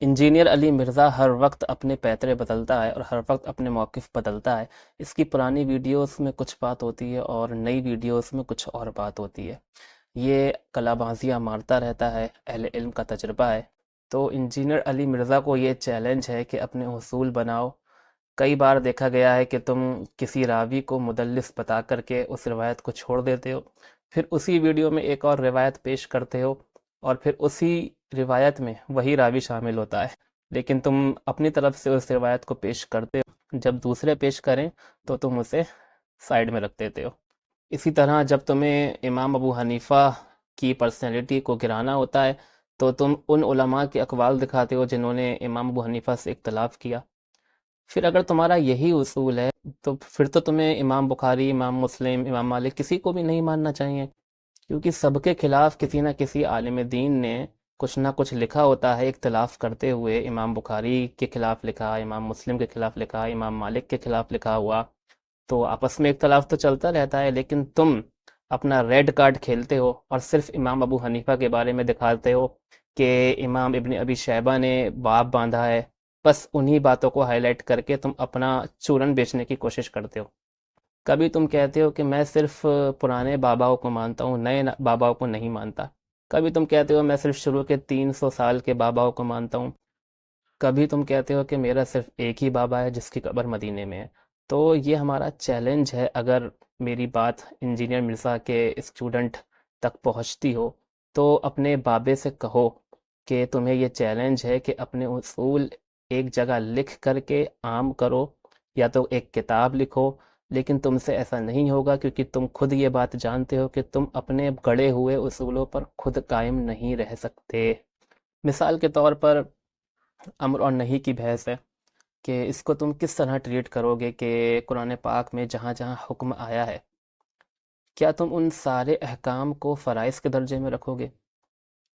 Engineer علی مرزا ہر وقت اپنے پیترے بدلتا ہے اور ہر وقت اپنے موقف بدلتا ہے۔ اس کی پرانی ویڈیوز میں کچھ بات ہوتی ہے اور نئی ویڈیوز میں کچھ اور بات ہوتی ہے۔ یہ کلا بازیاں مارتا رہتا ہے، اہل علم کا تجربہ ہے۔ تو انجینئر علی مرزا کو یہ چیلنج ہے کہ اپنے اصول بناؤ۔ کئی بار دیکھا گیا ہے کہ تم کسی راوی کو مدلس بتا کر کے اس روایت کو چھوڑ دیتے ہو، پھر اسی ویڈیو میں ایک اور روایت پیش کرتے ہو اور پھر اسی روایت میں وہی راوی شامل ہوتا ہے، لیکن تم اپنی طرف سے اس روایت کو پیش کرتے ہو، جب دوسرے پیش کریں تو تم اسے سائیڈ میں رکھ دیتے ہو۔ اسی طرح جب تمہیں امام ابو حنیفہ کی پرسنالٹی کو گرانا ہوتا ہے تو تم ان علماء کے اقوال دکھاتے ہو جنہوں نے امام ابو حنیفہ سے اختلاف کیا۔ پھر اگر تمہارا یہی اصول ہے تو پھر تو تمہیں امام بخاری، امام مسلم، امام مالک کسی کو بھی نہیں ماننا چاہیے، کیونکہ سب کے خلاف کسی نہ کسی عالم دین نے کچھ نہ کچھ لکھا ہوتا ہے اختلاف کرتے ہوئے۔ امام بخاری کے خلاف لکھا، امام مسلم کے خلاف لکھا، امام مالک کے خلاف لکھا ہوا، تو آپس میں اختلاف تو چلتا رہتا ہے، لیکن تم اپنا ریڈ کارڈ کھیلتے ہو اور صرف امام ابو حنیفہ کے بارے میں دکھاتے ہو کہ امام ابن ابی شیبہ نے باب باندھا ہے، بس انہی باتوں کو ہائی لائٹ کر کے تم اپنا چورن بیچنے کی کوشش کرتے ہو۔ کبھی تم کہتے ہو کہ میں صرف پرانے باباؤں کو مانتا ہوں، نئے باباؤں کو نہیں مانتا۔ کبھی تم کہتے ہو میں صرف شروع کے 300 سال کے باباؤں کو مانتا ہوں۔ کبھی تم کہتے ہو کہ میرا صرف ایک ہی بابا ہے جس کی قبر مدینے میں ہے۔ تو یہ ہمارا چیلنج ہے، اگر میری بات انجینئر مرزا کے اسٹوڈنٹ تک پہنچتی ہو تو اپنے بابے سے کہو کہ تمہیں یہ چیلنج ہے کہ اپنے اصول ایک جگہ لکھ کر کے عام کرو، یا تو ایک کتاب لکھو، لیکن تم سے ایسا نہیں ہوگا کیونکہ تم خود یہ بات جانتے ہو کہ تم اپنے گڑے ہوئے اصولوں پر خود قائم نہیں رہ سکتے۔ مثال کے طور پر امر اور نہی کی بحث ہے کہ اس کو تم کس طرح ٹریٹ کرو گے کہ قرآن پاک میں جہاں جہاں حکم آیا ہے، کیا تم ان سارے احکام کو فرائض کے درجے میں رکھو گے؟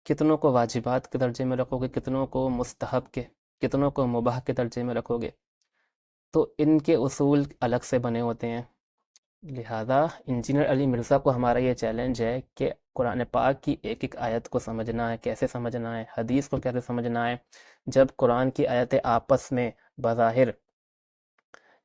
کتنوں کو واجبات کے درجے میں رکھو گے؟ کتنوں کو مستحب کے؟ کتنوں کو مباح کے درجے میں رکھو گے؟ تو ان کے اصول الگ سے بنے ہوتے ہیں۔ لہذا انجینئر علی مرزا کو ہمارا یہ چیلنج ہے کہ قرآن پاک کی ایک ایک آیت کو سمجھنا ہے، کیسے سمجھنا ہے، حدیث کو کیسے سمجھنا ہے۔ جب قرآن کی آیتیں آپس میں بظاہر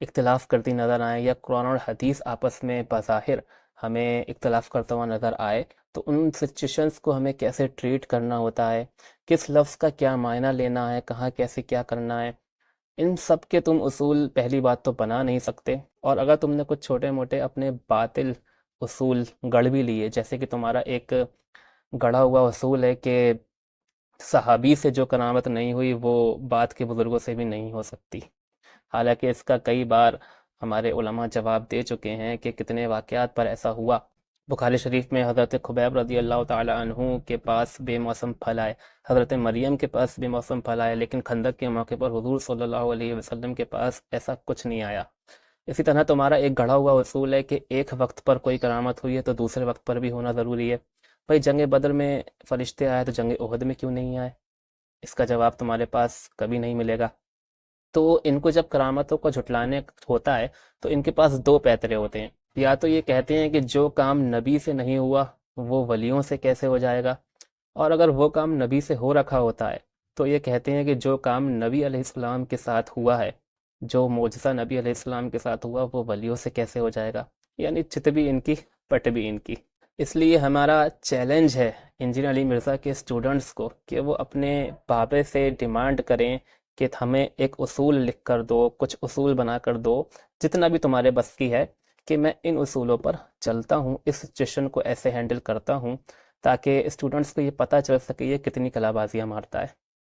اختلاف کرتی نظر آئیں یا قرآن اور حدیث آپس میں بظاہر ہمیں اختلاف کرتا ہوا نظر آئے تو ان سچویشنز کو ہمیں کیسے ٹریٹ کرنا ہوتا ہے، کس لفظ کا کیا معنی لینا ہے، کہاں کیسے کیا کرنا ہے، ان سب کے تم اصول پہلی بات تو بنا نہیں سکتے۔ اور اگر تم نے کچھ چھوٹے موٹے اپنے باطل اصول گڑھ بھی لیے، جیسے کہ تمہارا ایک گڑھا ہوا اصول ہے کہ صحابی سے جو کرامت نہیں ہوئی وہ بعد کے بزرگوں سے بھی نہیں ہو سکتی، حالانکہ اس کا کئی بار ہمارے علماء جواب دے چکے ہیں کہ کتنے واقعات پر ایسا ہوا۔ بخاری شریف میں حضرت خبیب رضی اللہ تعالی عنہ کے پاس بے موسم پھل آئے، حضرت مریم کے پاس بے موسم پھل آئے، لیکن خندق کے موقع پر حضور صلی اللہ علیہ وسلم کے پاس ایسا کچھ نہیں آیا۔ اسی طرح تمہارا ایک گڑھا ہوا اصول ہے کہ ایک وقت پر کوئی کرامت ہوئی ہے تو دوسرے وقت پر بھی ہونا ضروری ہے۔ بھائی جنگ بدر میں فرشتے آئے تو جنگ احد میں کیوں نہیں آئے؟ اس کا جواب تمہارے پاس کبھی نہیں ملے گا۔ تو ان کو جب کرامتوں کو جھٹلانے ہوتا ہے تو ان کے پاس دو پیترے ہوتے ہیں، یا تو یہ کہتے ہیں کہ جو کام نبی سے نہیں ہوا وہ ولیوں سے کیسے ہو جائے گا، اور اگر وہ کام نبی سے ہو رکھا ہوتا ہے تو یہ کہتے ہیں کہ جو کام نبی علیہ السلام کے ساتھ ہوا ہے، جو معجزہ نبی علیہ السلام کے ساتھ ہوا وہ ولیوں سے کیسے ہو جائے گا؟ یعنی چت بھی ان کی پٹ بھی ان کی۔ اس لیے ہمارا چیلنج ہے انجینئر علی مرزا کے اسٹوڈنٹس کو کہ وہ اپنے بابے سے ڈیمانڈ کریں کہ ہمیں ایک اصول لکھ کر دو، کچھ اصول بنا کر دو، جتنا بھی تمہارے بس کی ہے، کہ میں ان اصولوں پر چلتا ہوں، اس سچویشن کو ایسے ہینڈل کرتا ہوں، تاکہ اسٹوڈنٹس کو یہ پتہ چل سکے یہ کتنی کلا بازیاں مارتا ہے۔